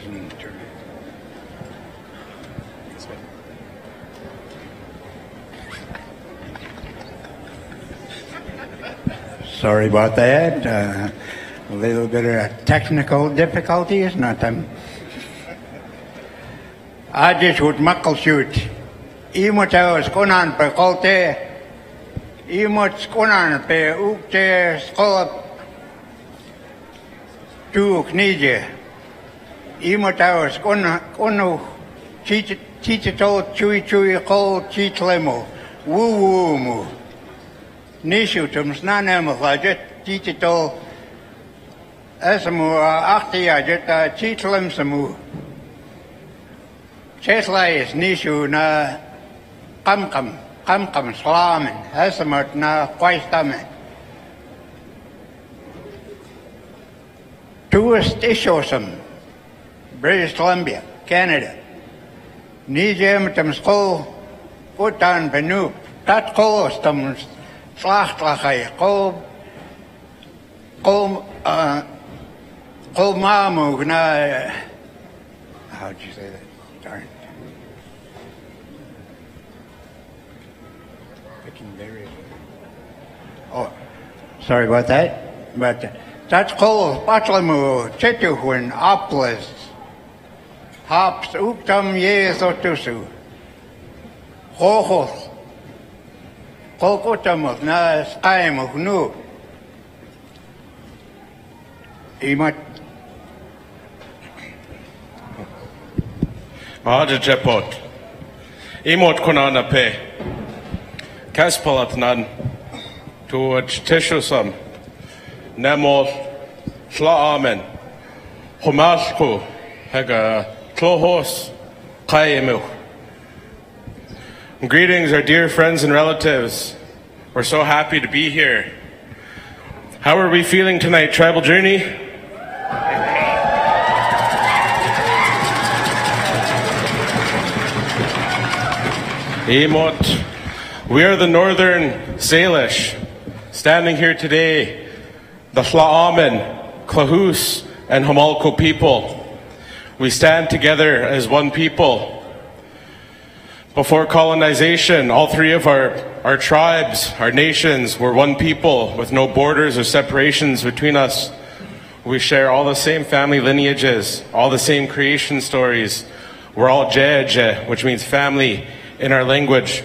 doesn't turn. Sorry about that. A little bit of technical difficulties, nothing. I just would Muckleshoot. Imota skonan pe kolte. Imot skonan pe ukte skolap. Tu knije. Imota skonu chichito chui kol chitlemo. Woo mu. Nishu tum snanem lajet chichito. Esamu achtia jet chitlem samu. Cheslais nishu na kamkam Tlaamin, Esamut na Quaistamin. Tourist Ishosum, British Columbia, Canada. Nijem tam sko putan benu, tat kolos tam slachtlachai, kol mamu na, how'd you say that? Darn. Picking berries. Oh, sorry about that. But that's called Patlamu, Chetuhuin, Oplis, Hops, Uktam Yezotusu, Hohos, Kokotamuk, Na Skaimuk, Nu. Imat. Jepot. Imot konana pe. Kaspalat nan. Tuach tishusam. Nemot Tla'amin. Humashku. Hega Tlohos. Kayemu. Greetings, our dear friends and relatives. We're so happy to be here. How are we feeling tonight, Tribal Journey? Emot, we are the Northern Salish, standing here today, the Tla'amin, Clahus, and Hamalko people. We stand together as one people. Before colonization, all three of our tribes, our nations, were one people with no borders or separations between us. We share all the same family lineages, all the same creation stories. We're all Jeje, which means family in our language.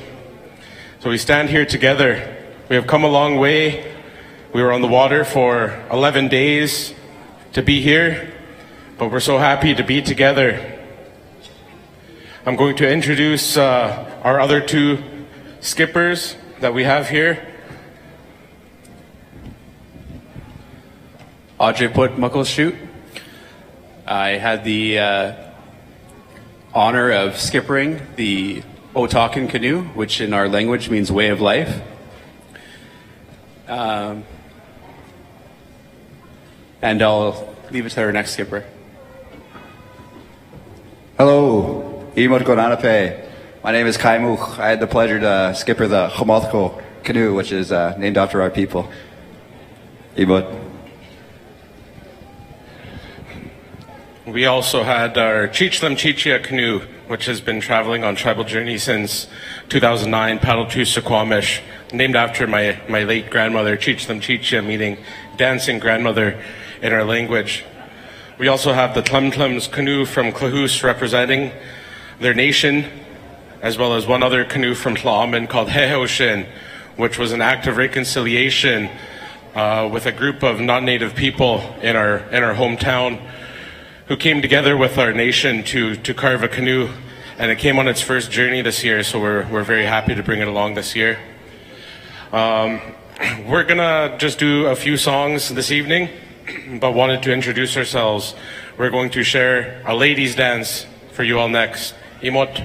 So we stand here together. We have come a long way. We were on the water for 11 days to be here, but we're so happy to be together. I'm going to introduce our other two skippers that we have here. Put Muckleshoot. I had the honor of skippering the Otakan canoe, which in our language means way of life. And I'll leave it to our next skipper. Hello, Imot Gonanape. My name is Kaimuch. I had the pleasure to skipper the Hamalko canoe, which is named after our people. Imot. We also had our Chichlam Chichia canoe, which has been traveling on Tribal Journey since 2009, paddled to Suquamish, named after my late grandmother, Chichlam Chichia, meaning dancing grandmother in our language. We also have the Tlumtlum's canoe from Clahus representing their nation, as well as one other canoe from Tla'amin called Hehoshin, which was an act of reconciliation with a group of non-native people in our hometown who came together with our nation to carve a canoe, and it came on its first journey this year, so we're very happy to bring it along this year. We're gonna just do a few songs this evening, but wanted to introduce ourselves. We're going to share a ladies' dance for you all next. Imot.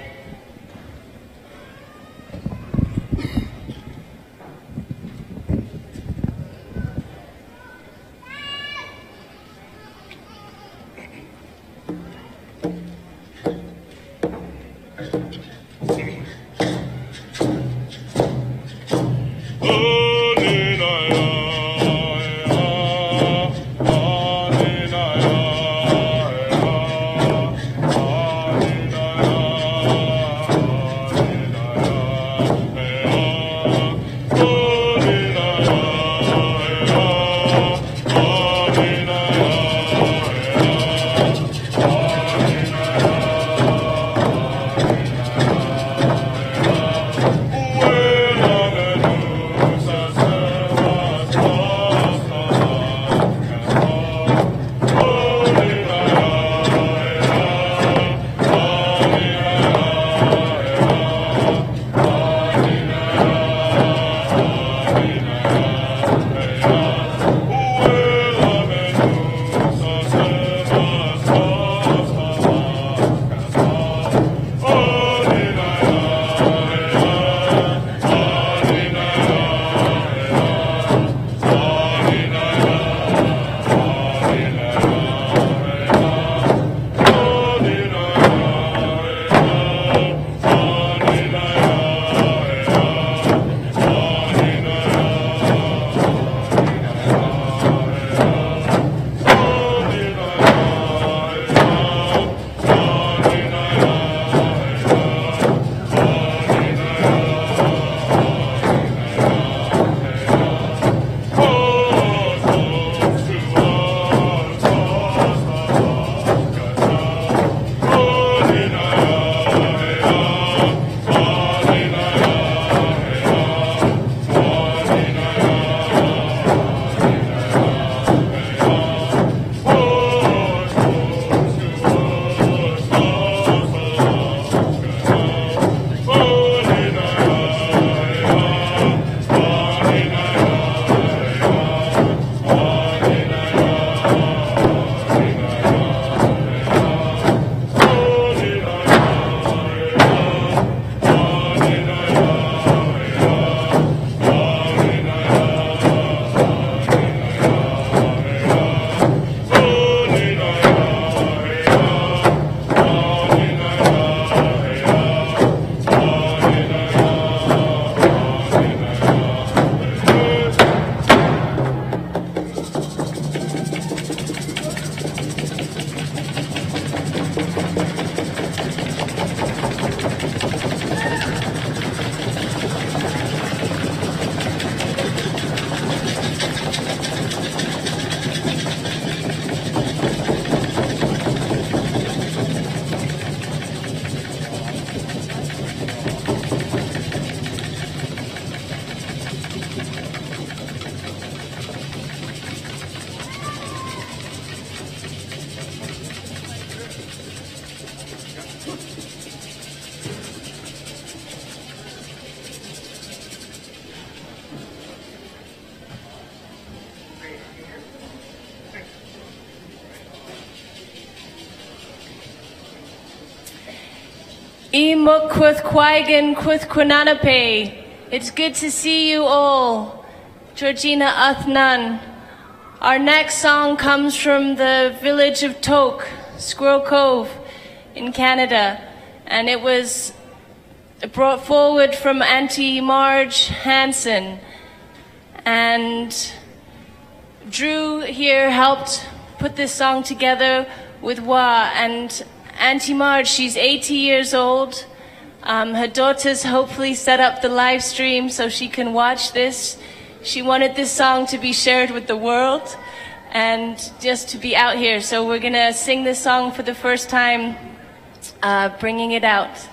Mukwith Quaigan Kwith Quinanape. It's good to see you all. Georgina Athnan. Our next song comes from the village of Tok, Squirrel Cove in Canada, and it was brought forward from Auntie Marge Hansen. And Drew here helped put this song together with Wa, and Auntie Marge, she's 80 years old. Her daughters hopefully set up the live stream so she can watch this. She wanted this song to be shared with the world and just to be out here. So we're going to sing this song for the first time, bringing it out.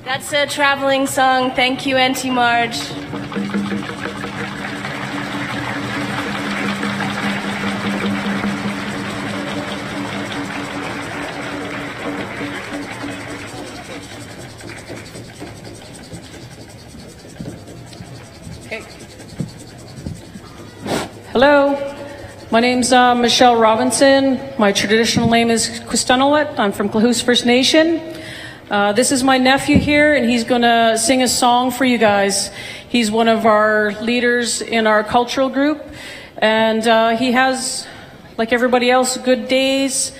That's a traveling song. Thank you, Auntie Marge. Okay. Hello, my name's Michelle Robinson. My traditional name is Quistanowit. I'm from Klahoose First Nation. This is my nephew here, and he's going to sing a song for you guys. He's one of our leaders in our cultural group, and he has, like everybody else, good days,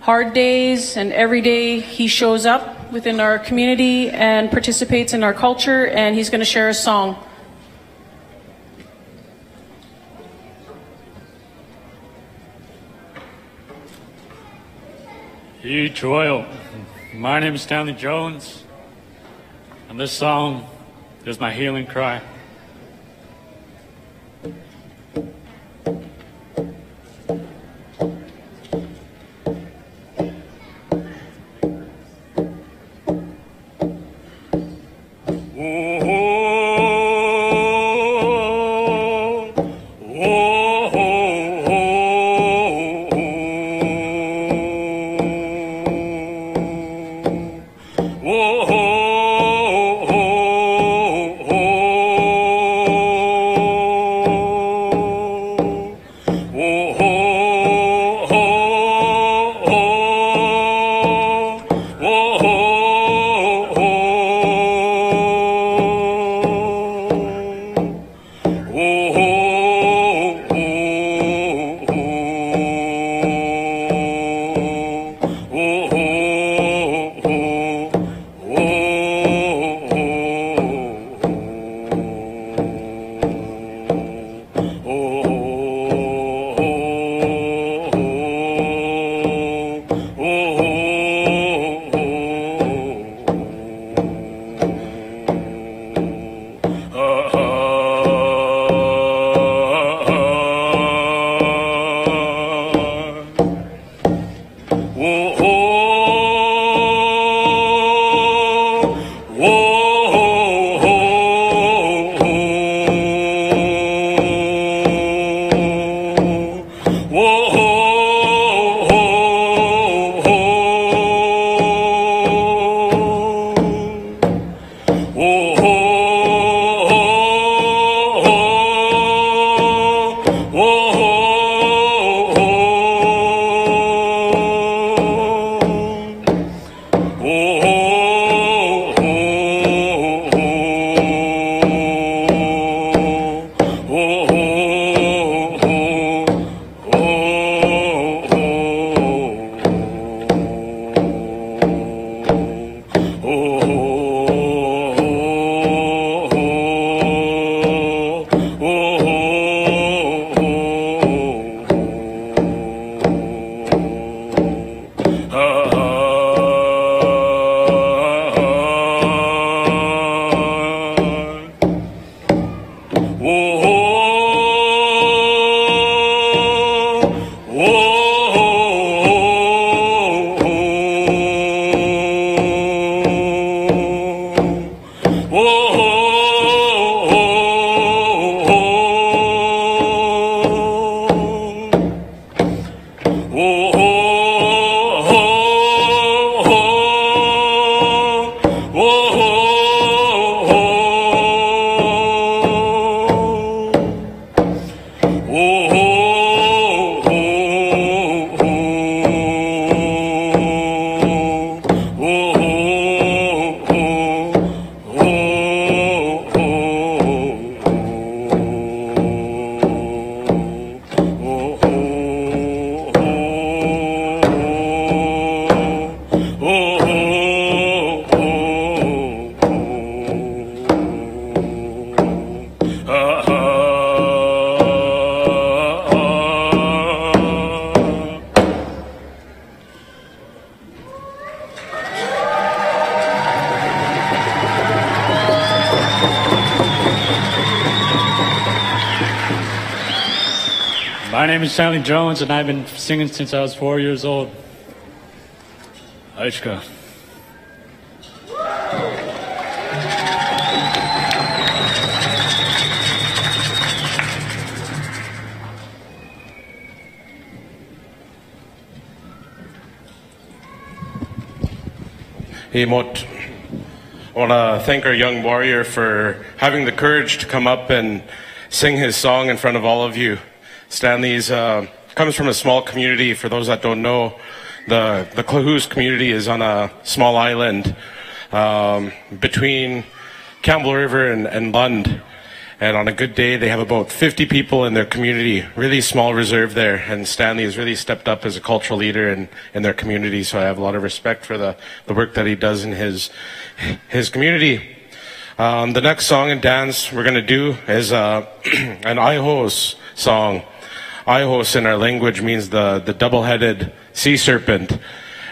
hard days, and every day he shows up within our community and participates in our culture, and he's going to share a song. Huge oil. My name is Stanley Jones, and this song is my healing cry. Oh, My name is Stanley Jones, and I've been singing since I was 4 years old. Aichka. Hey, Mot. I want to thank our young warrior for having the courage to come up and sing his song in front of all of you. Stanley's comes from a small community. For those that don't know, the Klahoose community is on a small island between Campbell River and Lund. And on a good day, they have about 50 people in their community, really small reserve there. And Stanley has really stepped up as a cultural leader in their community. So I have a lot of respect for the work that he does in his community. The next song and dance we're going to do is an Ihos song. Ihos in our language means the double-headed sea serpent.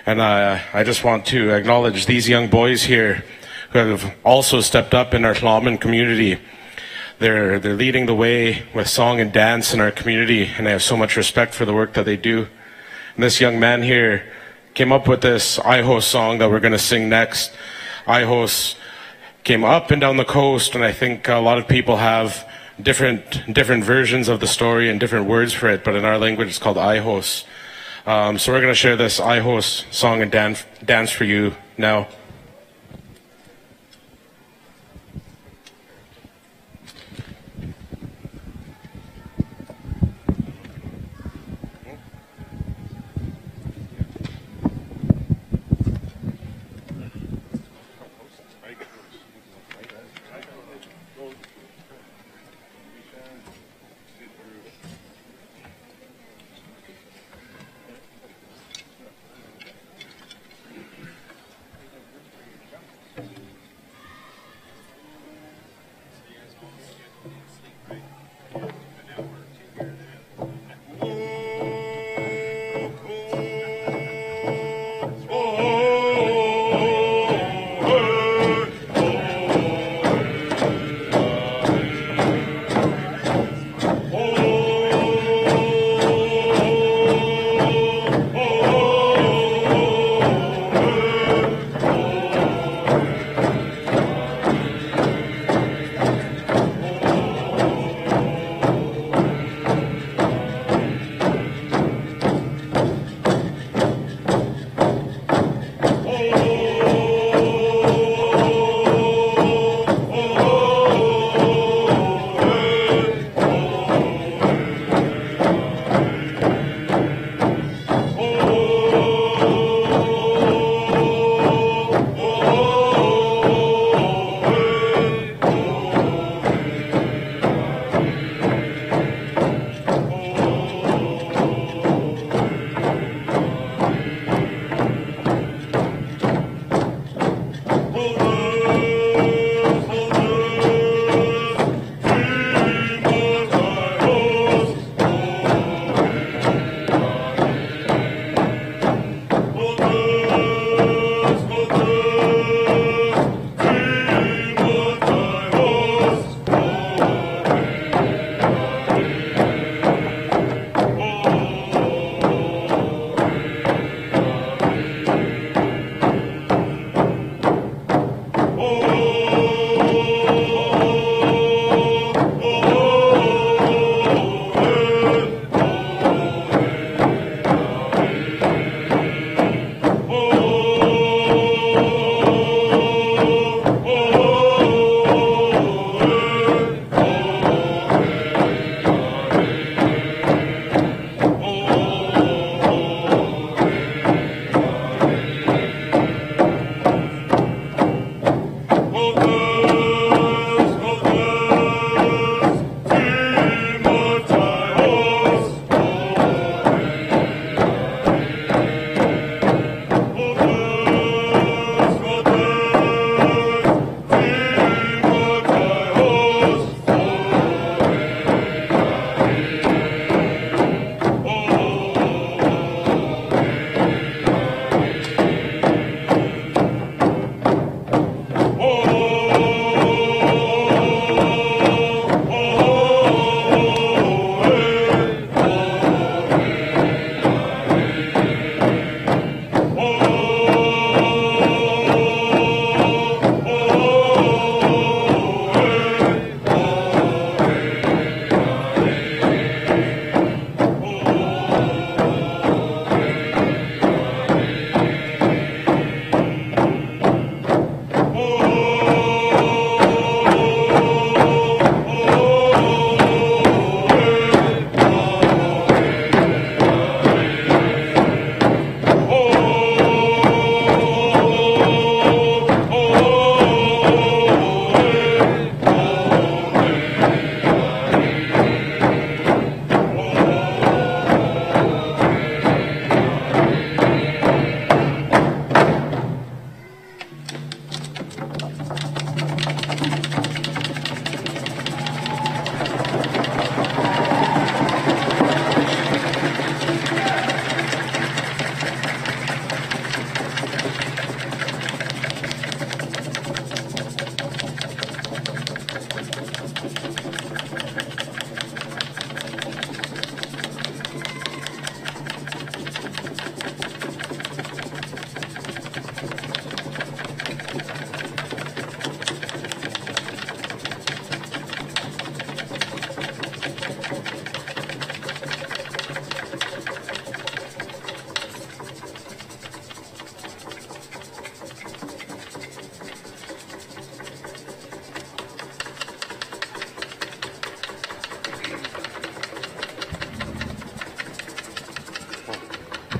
And I just want to acknowledge these young boys here who have also stepped up in our Tla'amin community. They're leading the way with song and dance in our community, and I have so much respect for the work that they do. And this young man here came up with this Ihos song that we're going to sing next. Ihos came up and down the coast, and I think a lot of people have different versions of the story and different words for it, but in our language it's called Ihos. So we're going to share this Ihos song and dance for you now.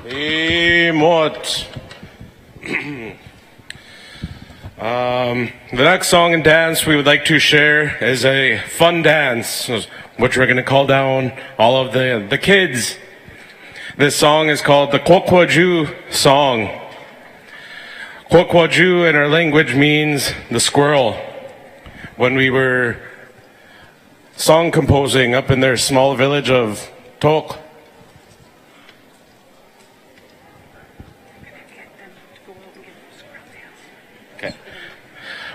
Emot. The next song and dance we would like to share is a fun dance, which we're going to call down all of the kids. This song is called the Kwakwaju song. Kwakwaju in our language means the squirrel. When we were song composing up in their small village of Tok,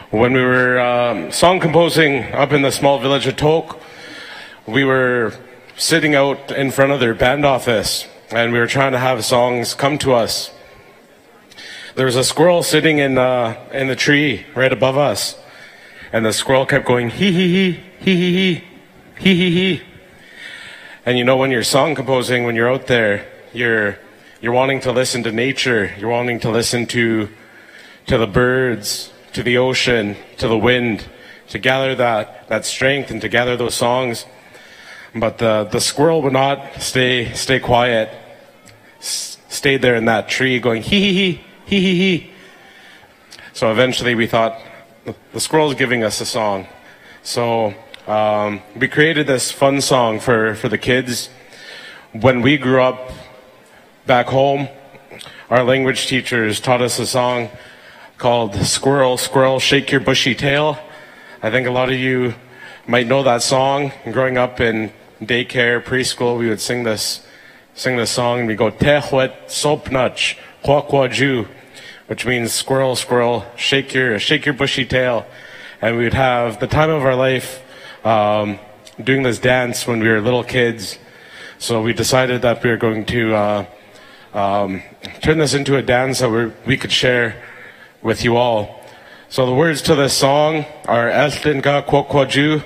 when we were song composing up in the small village of Tok, we were sitting out in front of their band office and we were trying to have songs come to us. There was a squirrel sitting in the tree right above us, and the squirrel kept going hee hee hee hee hee hee hee hee hee. And you know, when you're song composing, when you're out there, you're wanting to listen to nature, you're wanting to listen to the birds, to the ocean, to the wind, to gather that strength and to gather those songs. But the squirrel would not stay quiet, stayed there in that tree going hee hee hee hee hee hee. So eventually we thought, the squirrel's giving us a song. So we created this fun song for the kids. When we grew up back home, our language teachers taught us a song called Squirrel, Squirrel, Shake Your Bushy Tail. I think a lot of you might know that song. Growing up in daycare, preschool, we would sing this song, and we go Tehwet Sopnach Kwakwaju, which means squirrel, squirrel, shake your bushy tail. And we would have the time of our life doing this dance when we were little kids. So we decided that we were going to turn this into a dance that we could share with you all. So the words to this song are Eslinga Kwakwaju,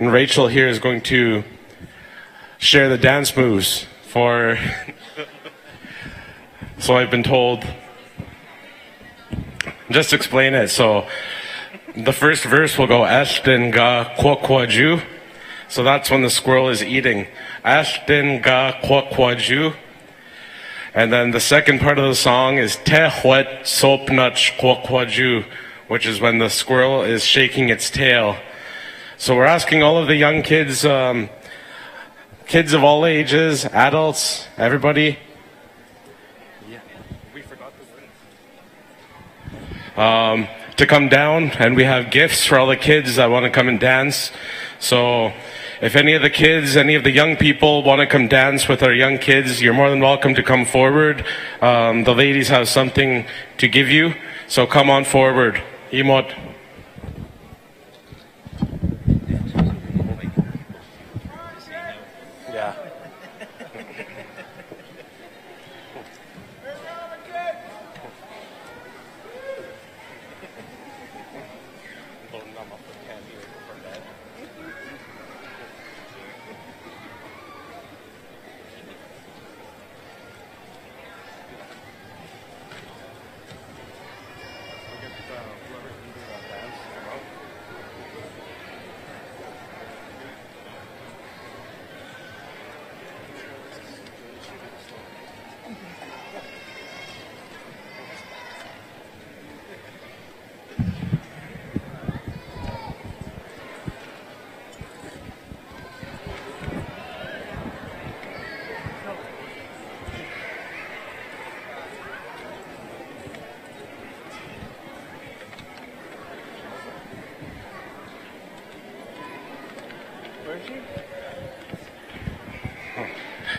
and Rachel here is going to share the dance moves for so I've been told. Just explain it. So the first verse will go Eslinga Kwakwaju. So that's when the squirrel is eating. Eslinga Kwakwaju. And then the second part of the song is Tehwet Sopnach Kwakwaju, which is when the squirrel is shaking its tail. So we're asking all of the young kids, kids of all ages, adults, everybody. We forgot the words. To come down, and we have gifts for all the kids that want to come and dance. So if any of the kids, any of the young people want to come dance with our young kids, you're more than welcome to come forward. The ladies have something to give you, so come on forward. Emot. Yeah.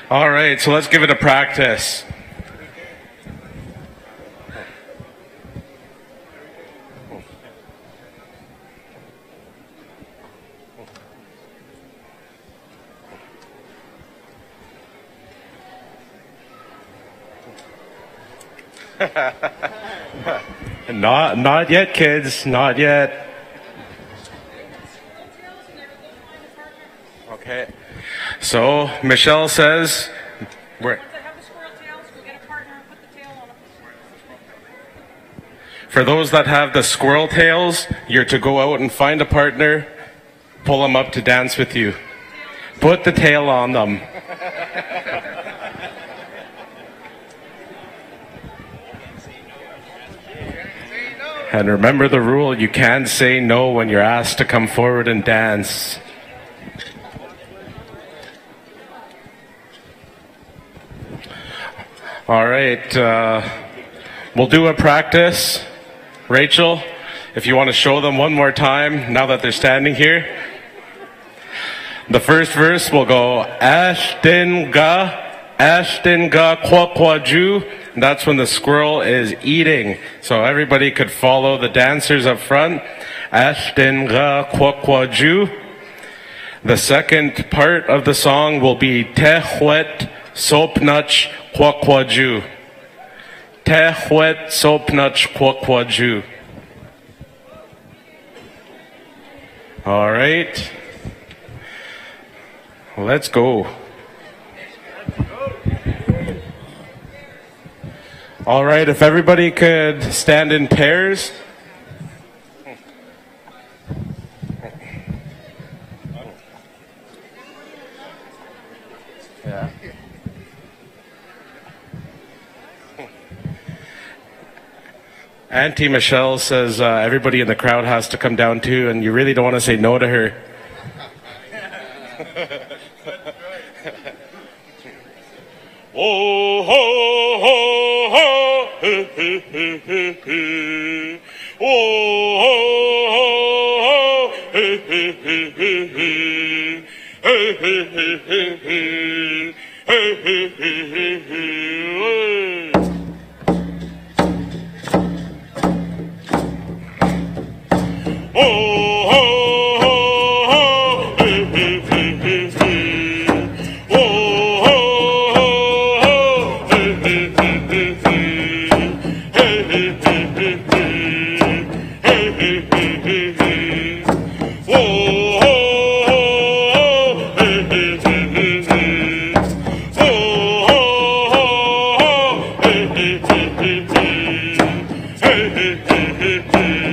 All right, so let's give it a practice. Not yet, kids, not yet. Okay. So Michelle says, for those that have the squirrel tails, you're to go out and find a partner, pull them up to dance with you. Put the tail on them. And remember the rule, you can't say no when you're asked to come forward and dance. All right, we'll do a practice. Rachel, if you want to show them one more time, now that they're standing here. The first verse will go, Ashtinga kwakwaju. That's when the squirrel is eating. So everybody could follow the dancers up front. Ashtinga kwakwaju. The second part of the song will be Tehwet sopnach kwakwaju. Tehwet sopnach kwakwaju. All right. Let's go. All right, if everybody could stand in pairs. Yeah. Auntie Michelle says everybody in the crowd has to come down too, and you really don't want to say no to her. Oh ho ho ho, he he he he he. Oh ho ho ho, he he he he he. Hey he he he he, hey he he he he. Oh ho ho ho, he he he he he. Oh ho ho ho, he he he he he. Hey he he he he, hey he he he he. Oh ho ho ho, he he he he he. Oh ho ho ho, he he he he he. Hey he he he he.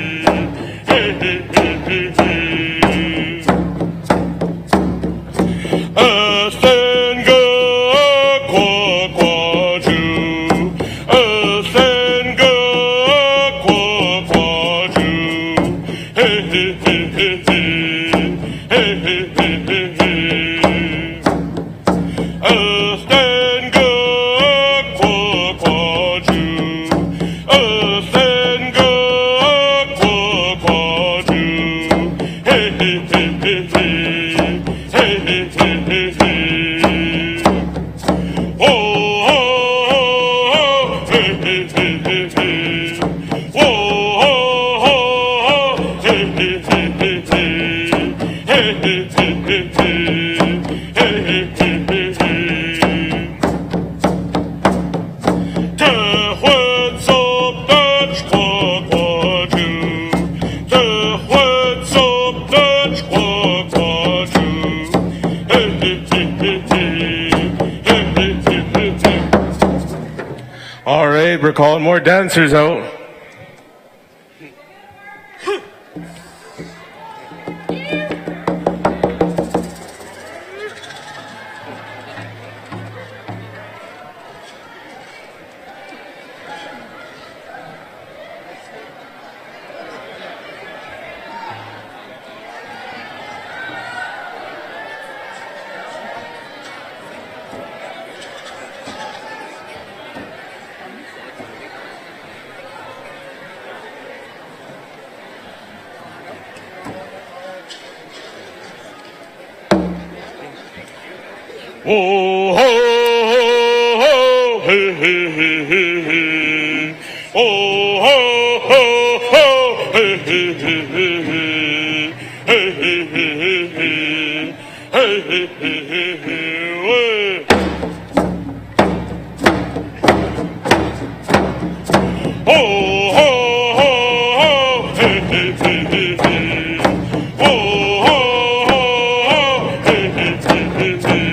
All right, we're calling more dancers out. Oh ho ho ho, hey hey hey hey hey. Oh ho ho ho, hey hey hey hey hey. Hey hey hey hey hey. Hey hey hey hey hey. Oh ho ho ho, hey hey hey hey hey. Oh ho ho ho, hey hey hey hey hey.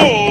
Oh,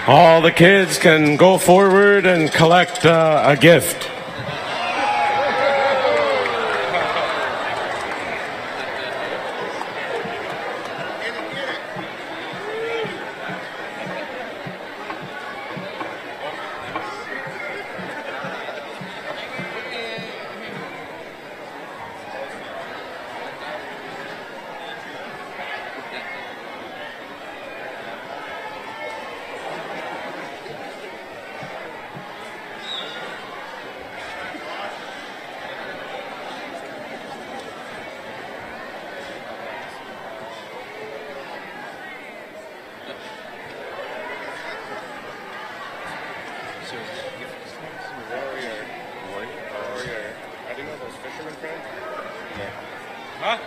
All the kids can go forward and collect a gift. Huh?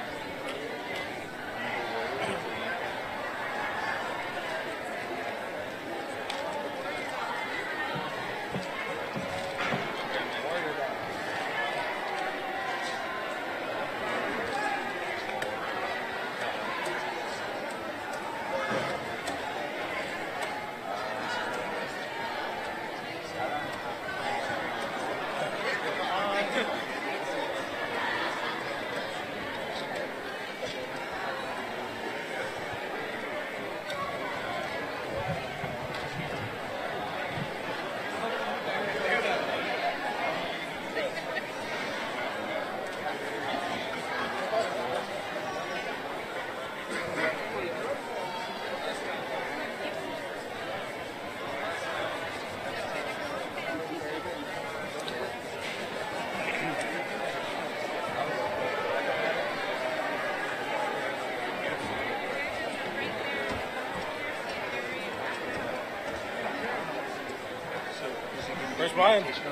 Where's mine? Where's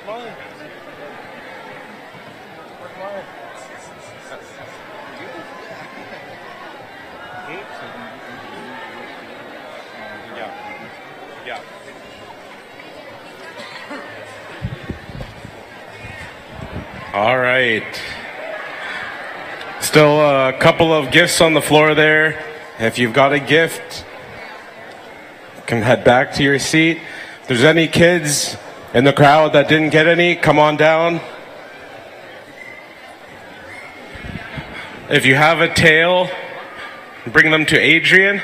mine? Where's mine? Yeah. All right. Still a couple of gifts on the floor there. If you've got a gift, you can head back to your seat. If there's any kids in the crowd that didn't get any, come on down. If you have a tail, bring them to Adrian.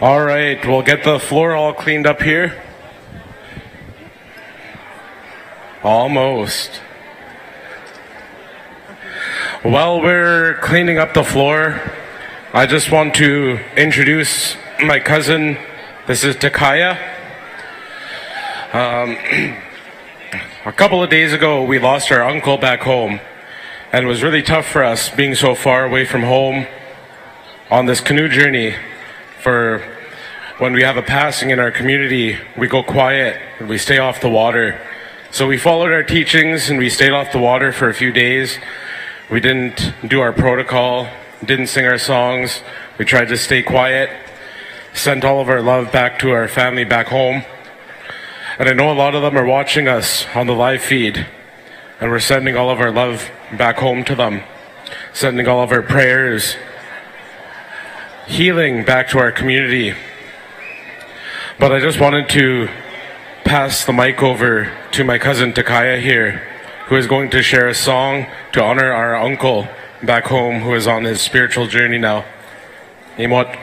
All right, we'll get the floor all cleaned up here. Almost. While we're cleaning up the floor, I just want to introduce my cousin. This is Takaya. A couple of days ago, we lost our uncle back home, and it was really tough for us being so far away from home on this canoe journey. For when we have a passing in our community, we go quiet and we stay off the water. So we followed our teachings and we stayed off the water for a few days. We didn't do our protocol, didn't sing our songs. We tried to stay quiet, sent all of our love back to our family back home. And I know a lot of them are watching us on the live feed, and we're sending all of our love back home to them, sending all of our prayers, healing back to our community. But I just wanted to pass the mic over to my cousin Takaya here, who is going to share a song to honor our uncle back home who is on his spiritual journey now. Imot.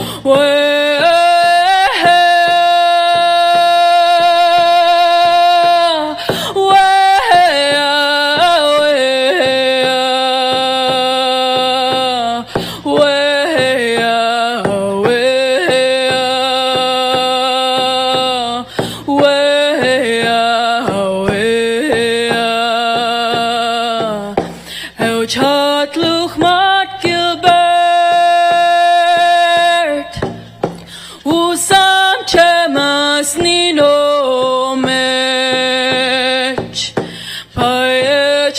Way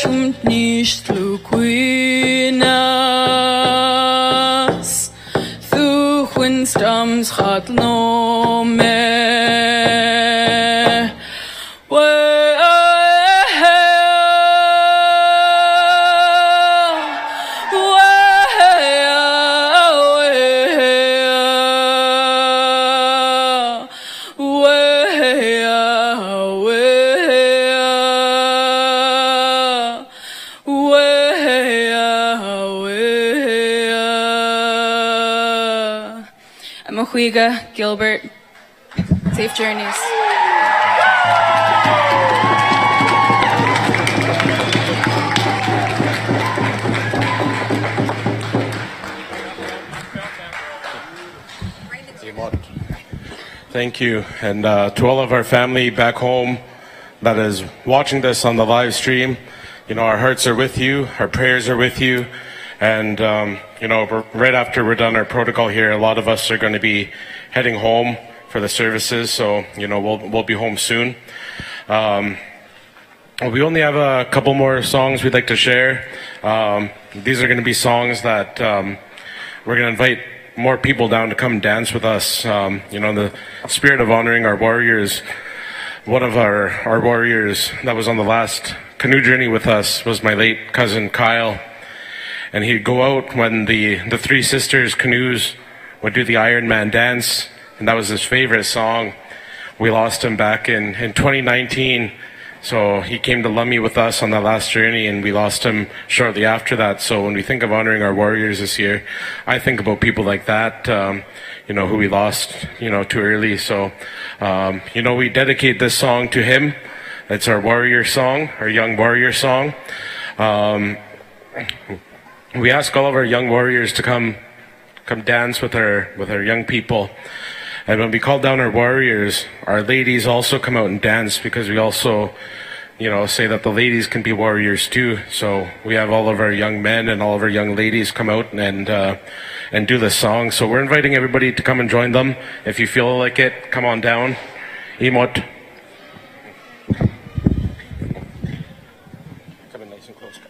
chumt níos tlúcuinas Thu chuin stams chat no me Huiga, Gilbert, safe journeys. Thank you. And to all of our family back home that is watching this on the live stream, you know, our hearts are with you, our prayers are with you. And, you know, right after we're done our protocol here, a lot of us are going to be heading home for the services. So, you know, we'll be home soon. We only have a couple more songs we'd like to share. These are going to be songs that we're going to invite more people down to come dance with us. You know, in the spirit of honoring our warriors. One of our warriors that was on the last canoe journey with us was my late cousin Kyle. And he'd go out when the Three Sisters canoes would do the Iron Man dance, and that was his favorite song. We lost him back in 2019, so he came to Lummi with us on that last journey, and we lost him shortly after that. So when we think of honoring our warriors this year, I think about people like that, you know, who we lost, you know, too early. So, you know, we dedicate this song to him. It's our warrior song, our young warrior song. We ask all of our young warriors to come dance with our young people. And when we call down our warriors, our ladies also come out and dance, because we also, you know, say that the ladies can be warriors too. So we have all of our young men and all of our young ladies come out and do this song. So we're inviting everybody to come and join them. If you feel like it, come on down. Imot. Come in nice and close, guys.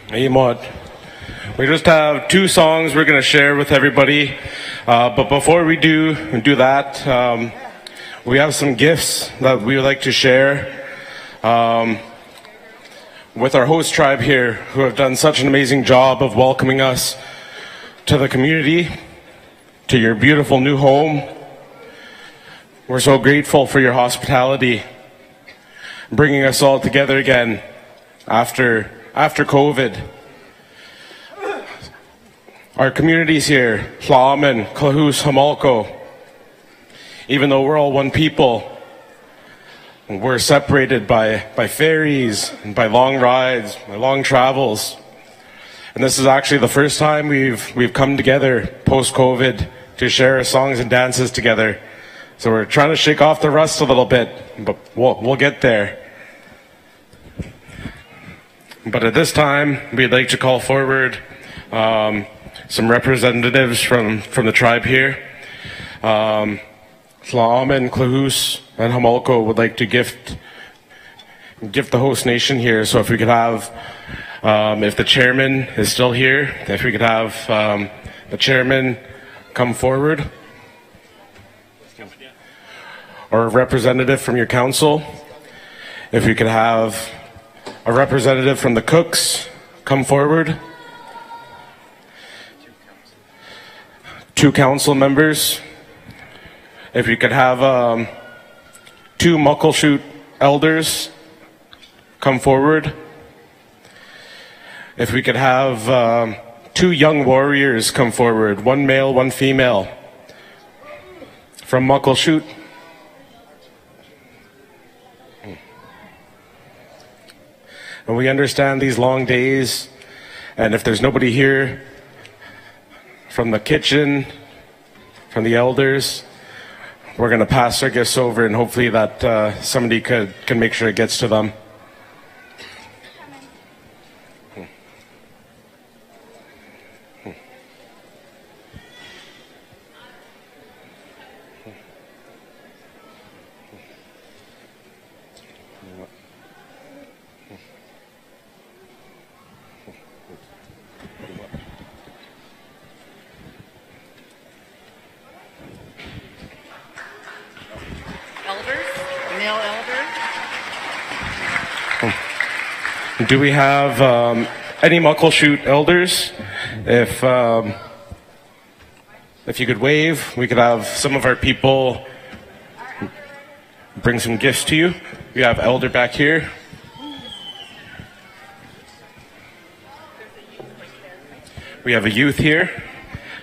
Imod. We just have 2 songs we're going to share with everybody. But before we do that, we have some gifts that we would like to share with our host tribe here, who have done such an amazing job of welcoming us to the community, to your beautiful new home. We're so grateful for your hospitality, bringing us all together again after COVID. Our communities here, Tla'amin, Klahus, Hamalko, even though we're all one people, we're separated by ferries and by long rides, by long travels. And this is actually the first time we've come together post-COVID to share our songs and dances together. So we're trying to shake off the rust a little bit, but we'll get there. But at this time, we'd like to call forward some representatives from the tribe here. Tla'amin, Klahus, and Hamalko would like to gift the host nation here. So if we could have, if the chairman is still here, if we could have the chairman come forward, or a representative from your council. If we could have a representative from the cooks come forward. 2 council members. If we could have 2 Muckleshoot elders come forward. If we could have 2 young warriors come forward, 1 male, 1 female from Muckleshoot. And we understand these long days, and if there's nobody here from the kitchen, from the elders, we're going to pass our gifts over, and hopefully that somebody can make sure it gets to them. Do we have any Muckleshoot elders? If you could wave, we could have some of our people bring some gifts to you. We have elder back here. We have a youth here.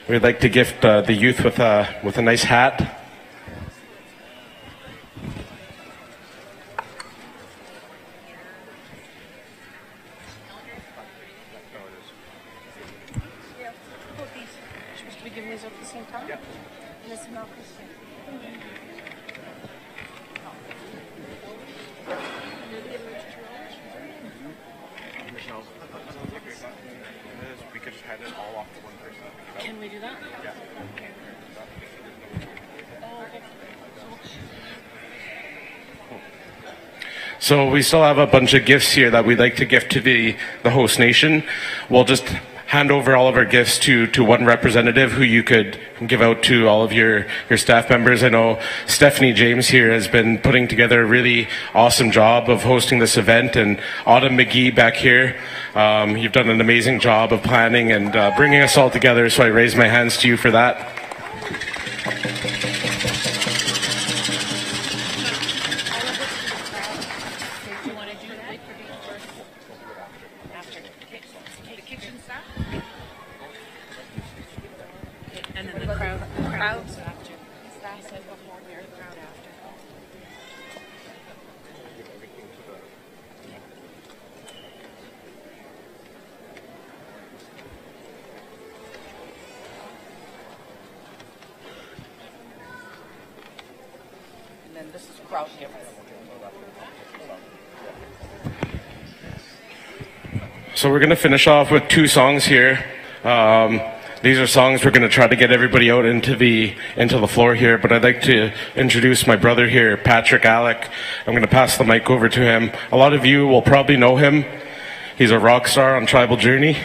We'd like to gift the youth with a nice hat. Can we do that? Yeah. So we still have a bunch of gifts here that we'd like to gift to the host nation. We'll just hand over all of our gifts to one representative who you could give out to all of your staff members. I know Stephanie James here has been putting together a really awesome job of hosting this event, and Autumn McGee back here. You've done an amazing job of planning and bringing us all together, so I raise my hands to you for that. And then the crowd after. And then this is crowd givers. So we're going to finish off with 2 songs here. These are songs we're going to try to get everybody out into the floor here, but I'd like to introduce my brother here, Patrick Alec. I'm going to pass the mic over to him. A lot of you will probably know him. He's a rock star on Tribal Journey.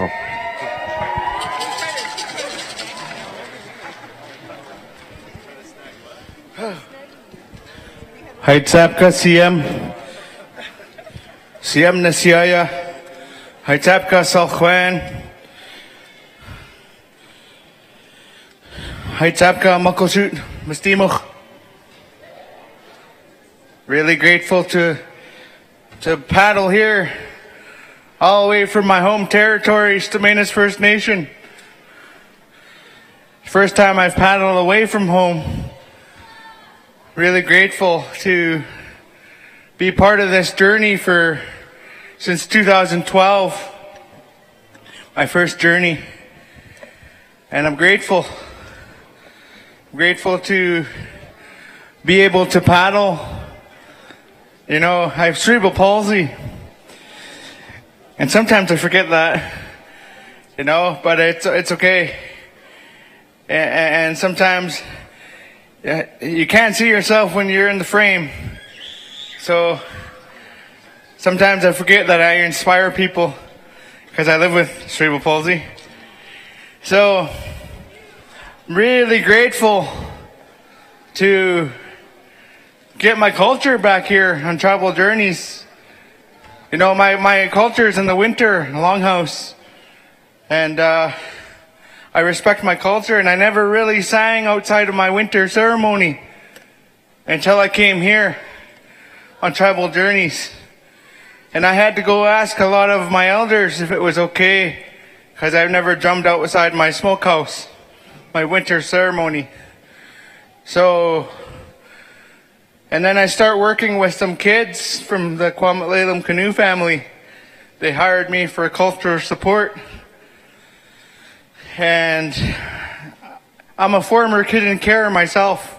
Oh. Haitsapka Siem Nasiaya Haitsapka Salchwan Haitsapka Muckleshoot Mistimoch. Really grateful to paddle here all the way from my home territory, Tla'amin First Nation. First time I've paddled away from home. Really grateful to be part of this journey since 2012, my first journey, and I'm grateful to be able to paddle. You know, I have cerebral palsy, and sometimes I forget that, you know, but it's okay, and sometimes you can't see yourself when you're in the frame. So sometimes I forget that I inspire people because I live with cerebral palsy. So I'm really grateful to get my culture back here on Tribal Journeys. You know, my culture is in the winter, longhouse. And I respect my culture, and I never really sang outside of my winter ceremony until I came here on Tribal Journeys. And I had to go ask a lot of my elders if it was okay, because I've never drummed outside my smokehouse, my winter ceremony. So, and then I start working with some kids from the Kwamut Canoe family. They hired me for cultural support. And I'm a former kid in care myself,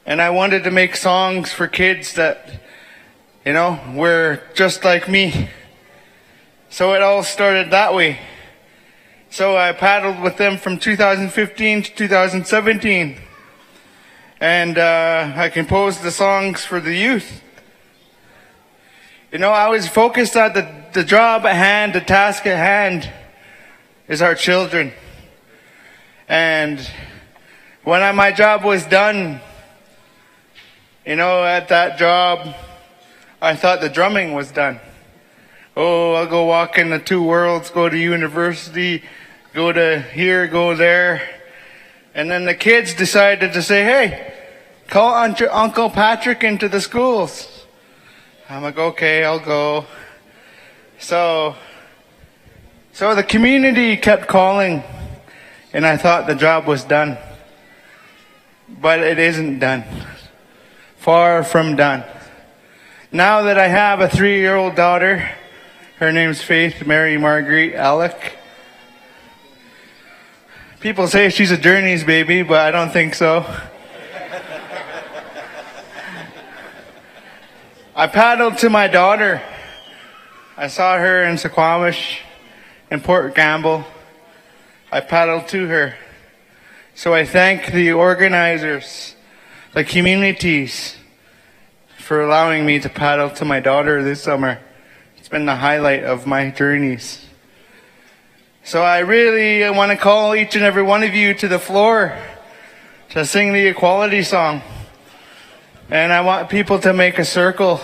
and I wanted to make songs for kids that, you know, were just like me. So it all started that way. So I paddled with them from 2015 to 2017, and I composed the songs for the youth. You know, I was focused on the job at hand, the task at hand is our children. And when my job was done, you know, at that job, I thought the drumming was done. Oh, I'll go walk in the two worlds, go to university, go to here, go there. And then the kids decided to say, hey, call Uncle Patrick into the schools. I'm like, okay, I'll go. So the community kept calling, and I thought the job was done. But it isn't done. Far from done. Now that I have a 3-year-old daughter, her name's Faith Mary Marguerite Alec. People say she's a Journeys baby, but I don't think so. I paddled to my daughter. I saw her in Suquamish, in Port Gamble. I paddled to her. So I thank the organizers, the communities, for allowing me to paddle to my daughter this summer. It's been the highlight of my journeys. So I really want to call each and every one of you to the floor to sing the equality song. And I want people to make a circle.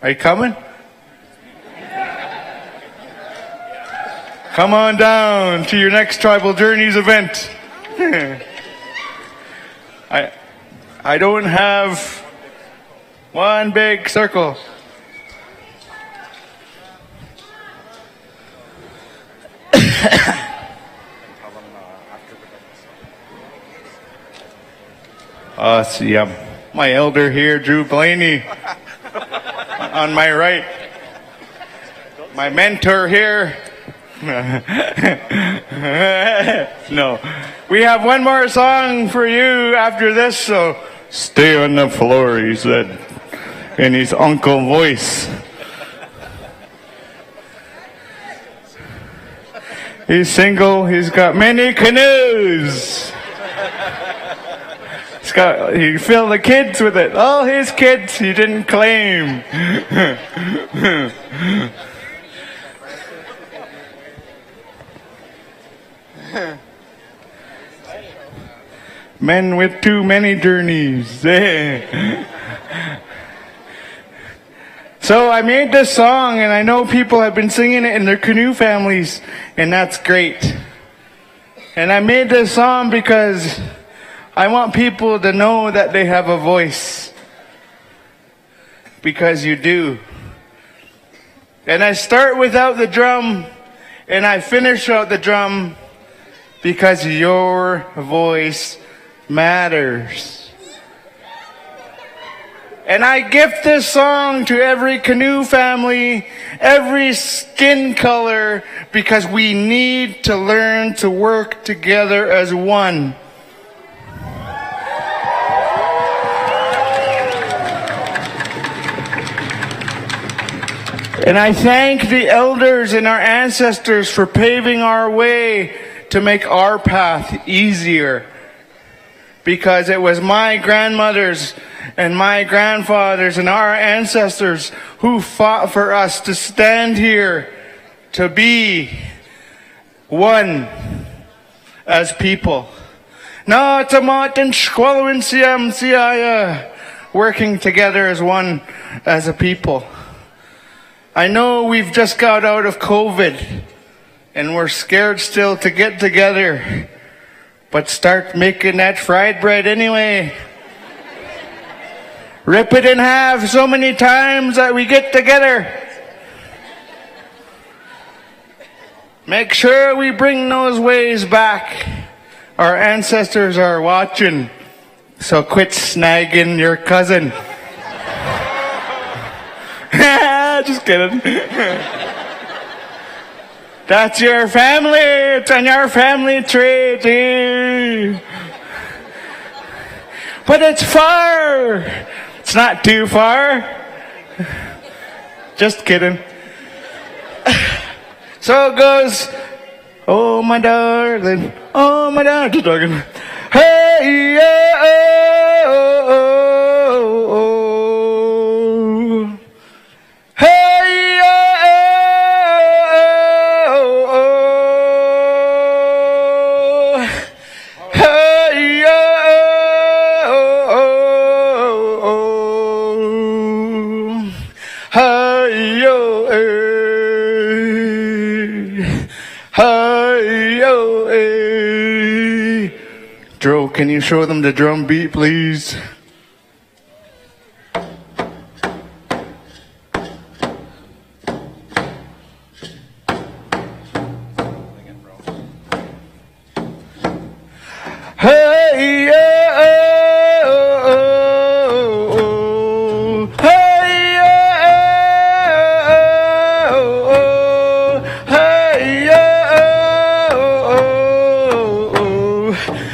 Are you coming? Come on down to your next Tribal Journeys event. I don't have one big circle. See, my elder here, Drew Blaney, on my right. My mentor here. No. We have one more song for you after this, so stay on the floor, he said, in his uncle voice. He's single, he's got many canoes. He filled the kids with it. All his kids he didn't claim. Men with too many journeys. So I made this song, and I know people have been singing it in their canoe families, and that's great. And I made this song because I want people to know that they have a voice. Because you do. And I start without the drum, and I finish out the drum, because your voice matters. And I gift this song to every canoe family, every skin color, because we need to learn to work together as one. And I thank the elders and our ancestors for paving our way to make our path easier. Because it was my grandmothers and my grandfathers and our ancestors who fought for us to stand here, to be one as people. Na tamatin shkwalwin siyam siyaya, working together as one as a people. I know we've just got out of COVID and we're scared still to get together. But start making that fried bread anyway. Rip it in half so many times that we get together. Make sure we bring those ways back. Our ancestors are watching, so quit snagging your cousin. Just kidding. That's your family. It's on your family tree, too. But it's far. It's not too far. Just kidding. So it goes, oh my darling, oh my darling. Just talking. Hey, oh, oh, oh, oh. Hey, oh, oh, oh. Hey, oh, oh, oh. Hey, oh, hey, oh, hey. Drew, can you show them the drum beat, please? Hey, oh, oh, oh. Hey, oh, oh. Hey, oh, oh.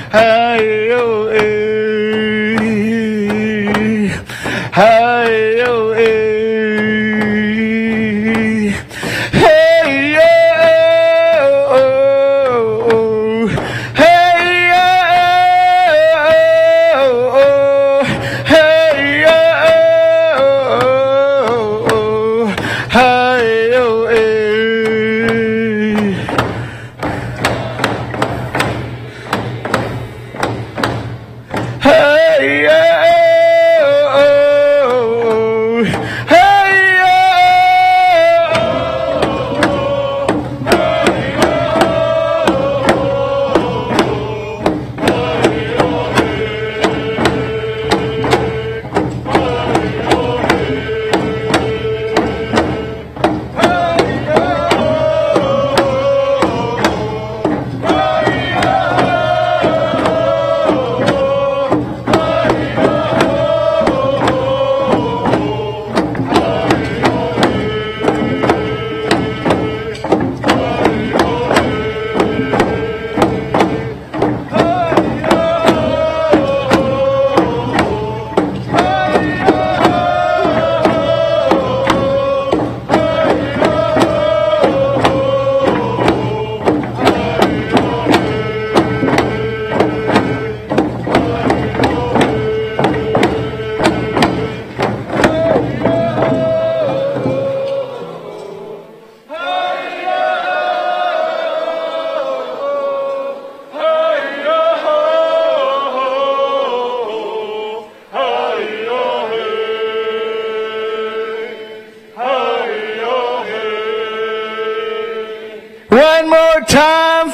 Hey, oh, hey, oh, hey, oh,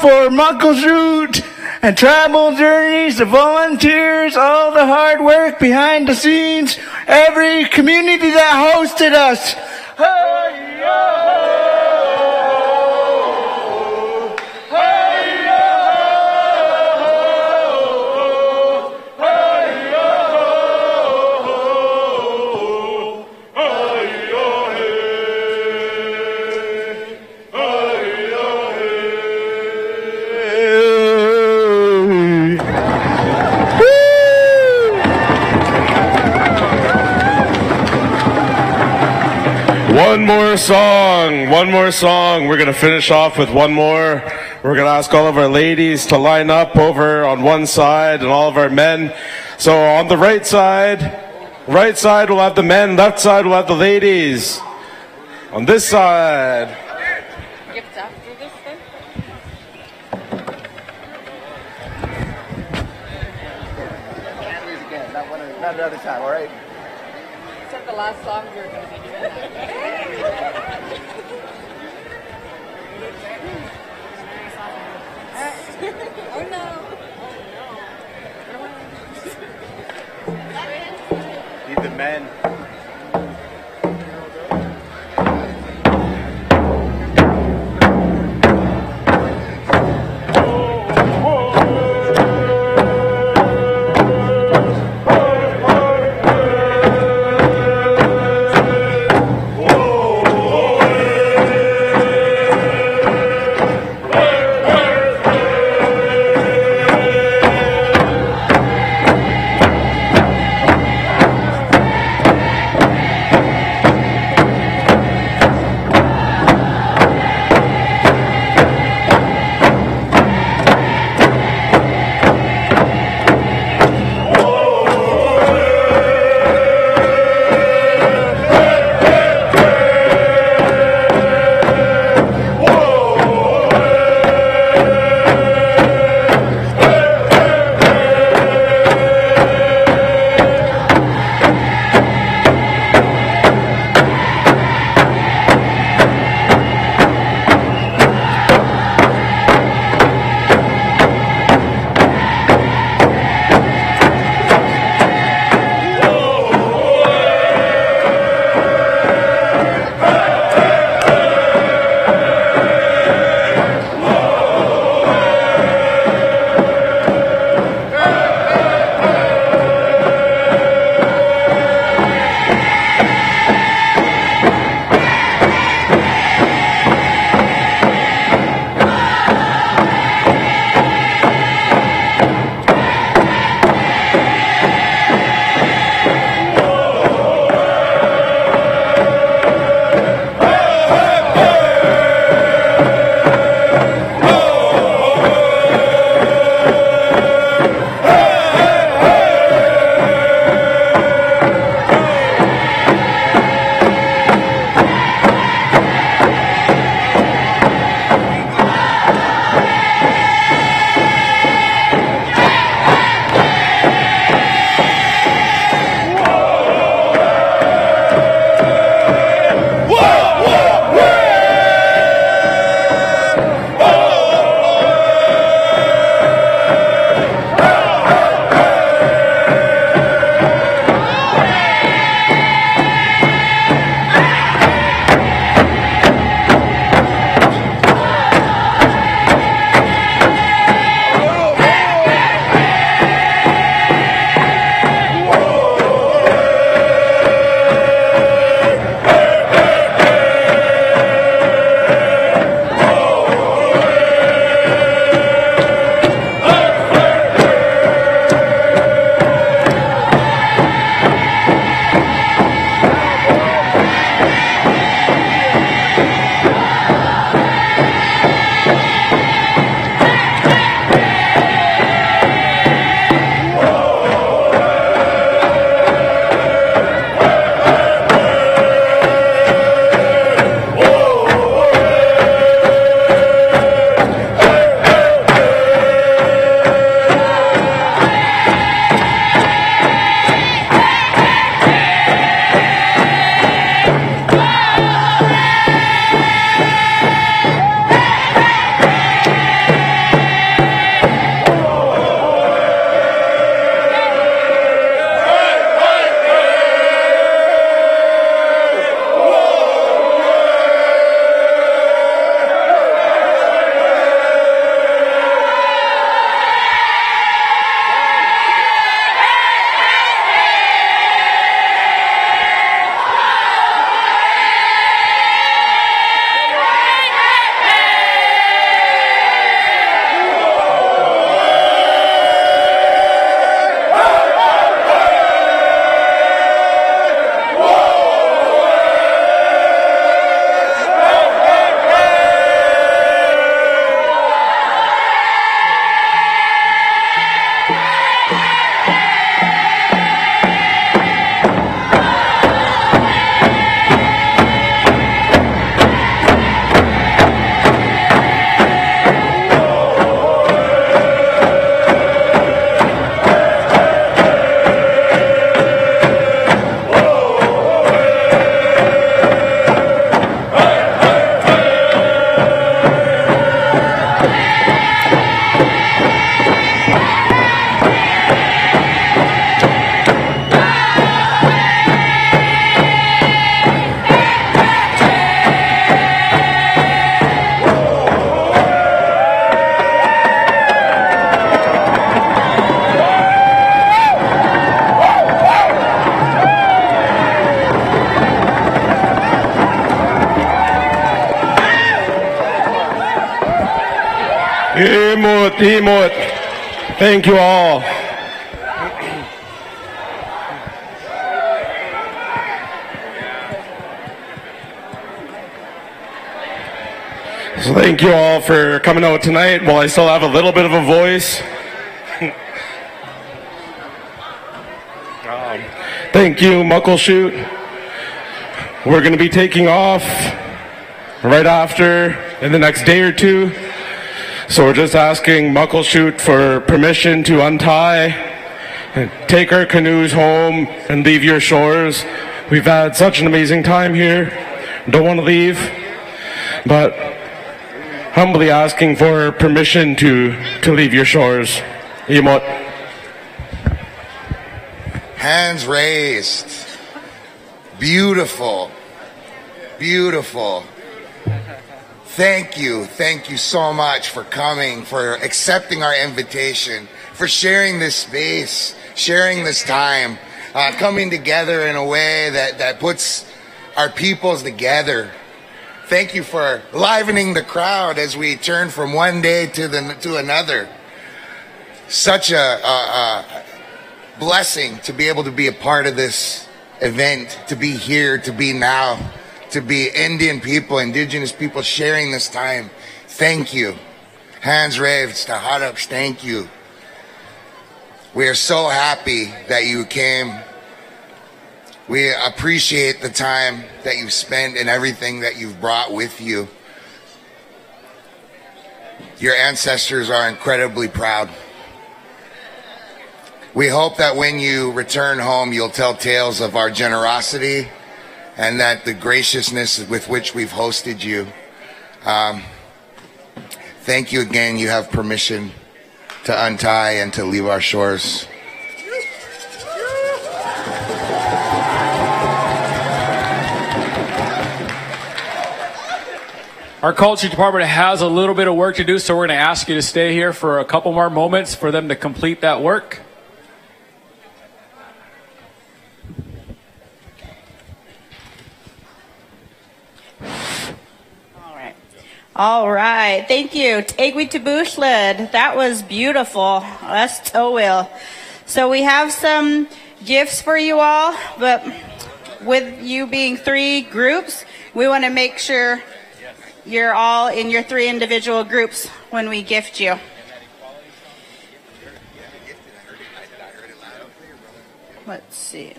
for Muckleshoot and travel journeys, the volunteers, all the hard work behind the scenes, every community that hosted us. One more song. We're going to finish off with one more. We're going to ask all of our ladies to line up over on one side and all of our men. So on the right side we'll have the men, left side we'll have the ladies. On this side. Gifts after this then? Can't lose again. Not another time, all right? Except the last song we were going to be doing. Oh no. Need the men. Imut, imut. Thank you all. So thank you all for coming out tonight while I still have a little bit of a voice. Thank you, Muckleshoot. We're going to be taking off right after in the next day or two. So we're just asking Muckleshoot for permission to untie and take our canoes home and leave your shores. We've had such an amazing time here. Don't want to leave, but humbly asking for permission to leave your shores. Imot. Hands raised. Beautiful. Beautiful. Thank you so much for coming, for accepting our invitation, for sharing this space, sharing this time, coming together in a way that puts our peoples together. Thank you for livening the crowd as we turn from one day to another. Such a blessing to be able to be a part of this event, to be here, to be now, to be Indian people, Indigenous people sharing this time. Thank you. Hands raised, Taharaks, thank you. We are so happy that you came. We appreciate the time that you've spent and everything that you've brought with you. Your ancestors are incredibly proud. We hope that when you return home, you'll tell tales of our generosity and that the graciousness with which we've hosted you. Thank you again. You have permission to untie and to leave our shores. Our culture department has a little bit of work to do, so we're going to ask you to stay here for a couple more moments for them to complete that work. All right. Thank you. Tegwi Tabushlid. That was beautiful. That's Towil. So we have some gifts for you all, but with you being 3 groups, we want to make sure you're all in your 3 individual groups when we gift you. Let's see.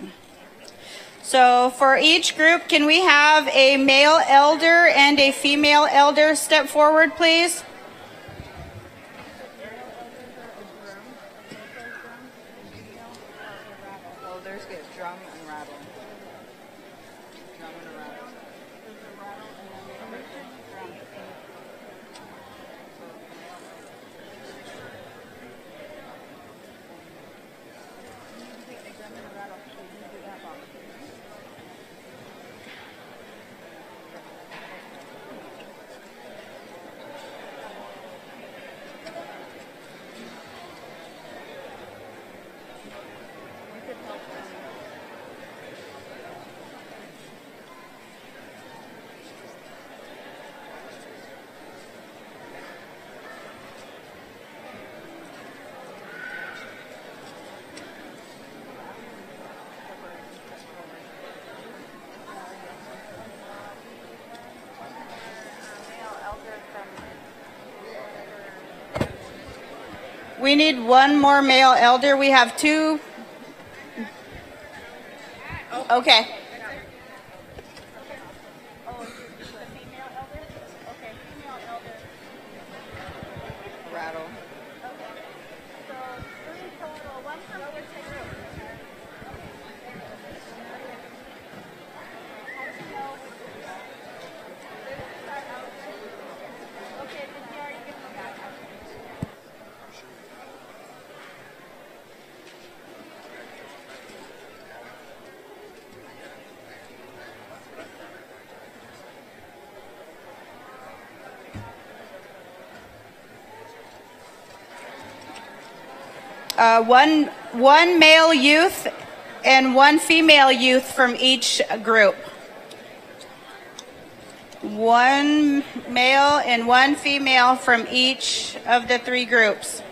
So for each group, can we have a male elder and a female elder step forward, please? Elders get drum and rattle. We need one more male elder. We have 2. Okay. Rattle. One male youth and 1 female youth from each group. one male and one female from each of the three groups.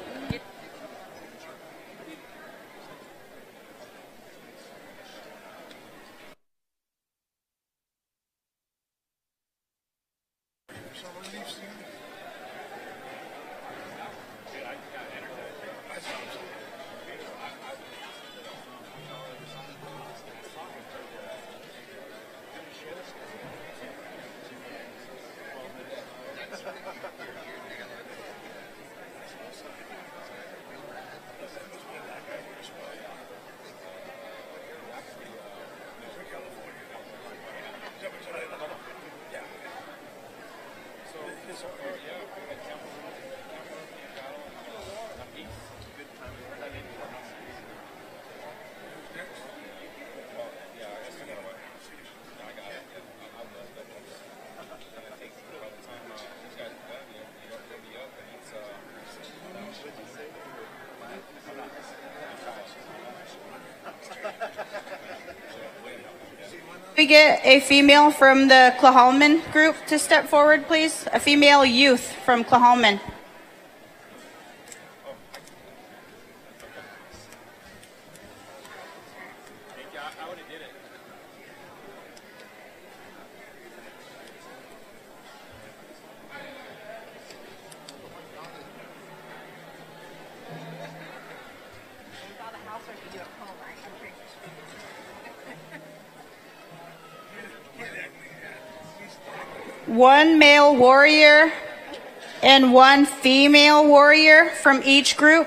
We get a female from the Tla'amin group to step forward, please. A female youth from Tla'amin. One male warrior and one female warrior from each group.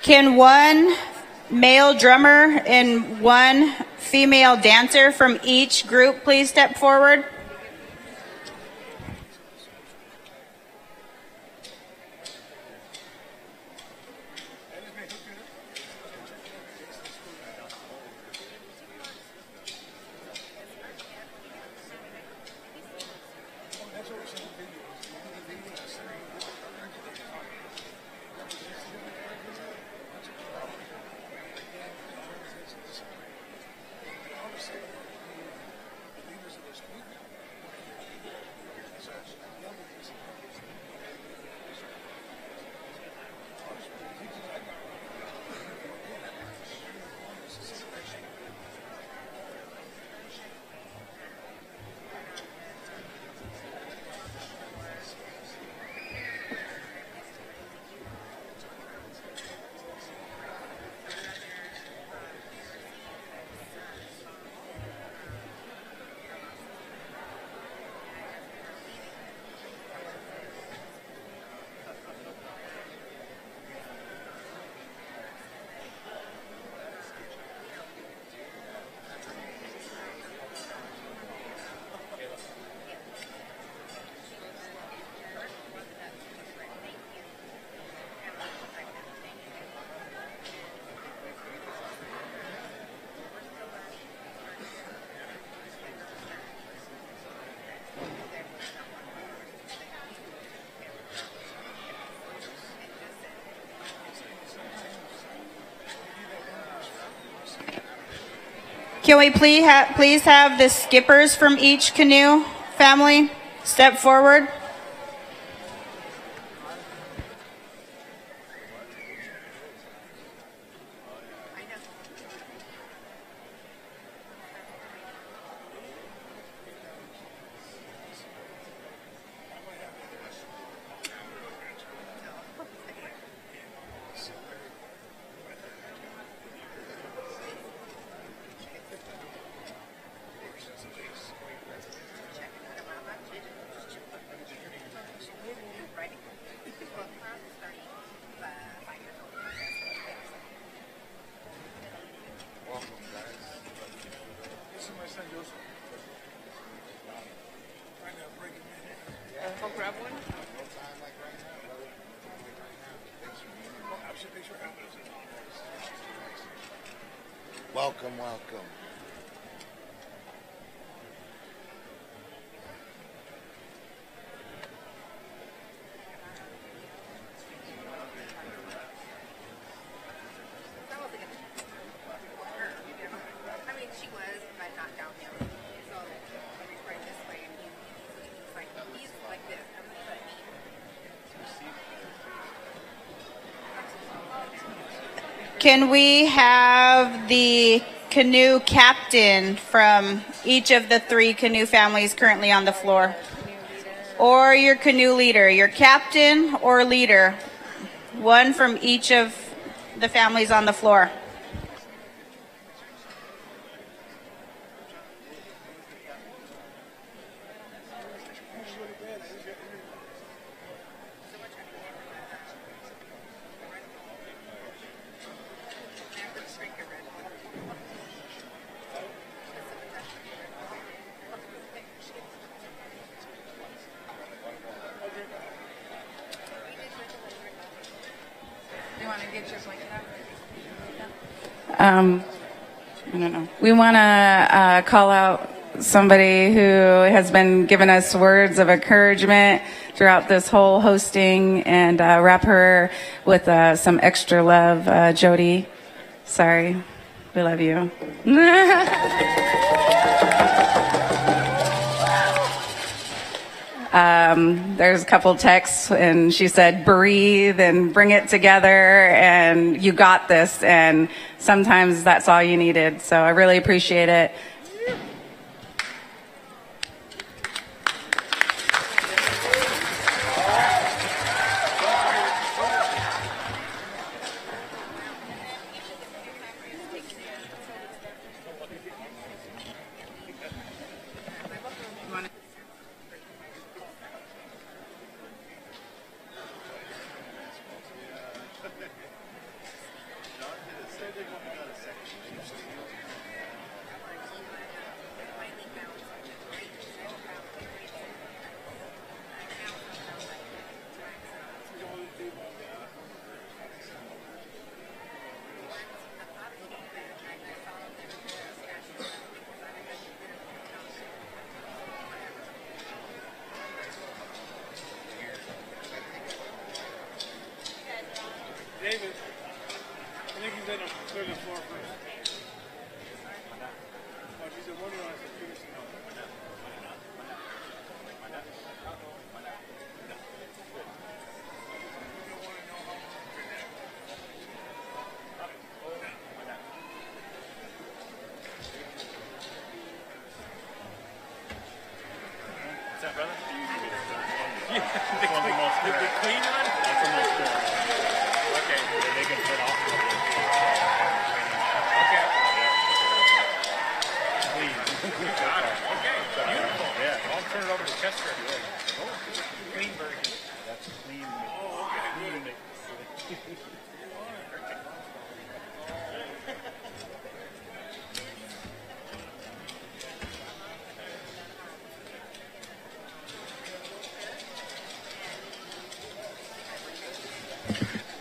Can one male drummer and one female dancer from each group please step forward? Can we please have the skippers from each canoe family step forward? Welcome, welcome. Can we have the canoe captain from each of the 3 canoe families currently on the floor? Or your canoe leader, your captain or leader, one from each of the families on the floor. I don't know. We want to call out somebody who has been giving us words of encouragement throughout this whole hosting, and wrap her with some extra love. Jody, sorry, we love you. There's a couple texts, and she said, breathe and bring it together, and you got this. And sometimes that's all you needed. So I really appreciate it.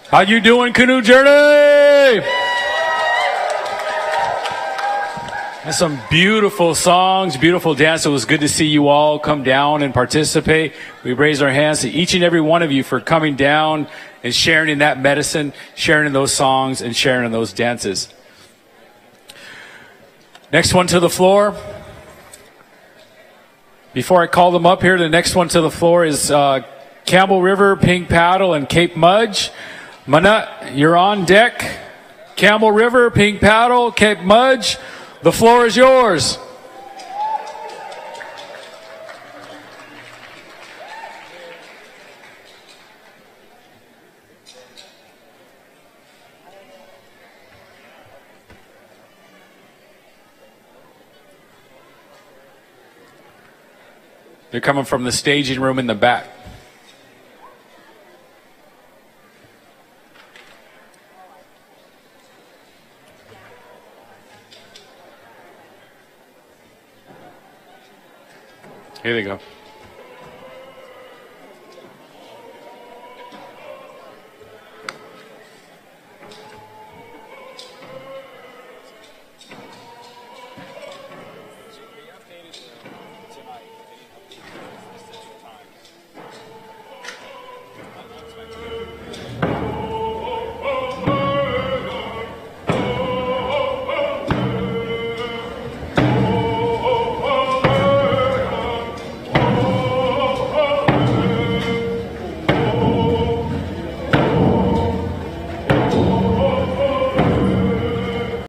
How you doing, Canoe Journey? That's some beautiful songs, beautiful dance. It was good to see you all come down and participate. We raise our hands to each and every one of you for coming down and sharing in that medicine, sharing in those songs, and sharing in those dances. Next one to the floor. Before I call them up here, the next one to the floor is Campbell River, Pink Paddle, and Cape Mudge. Manut, you're on deck. Campbell River, Pink Paddle, Cape Mudge, the floor is yours. They're coming from the staging room in the back. Here they go.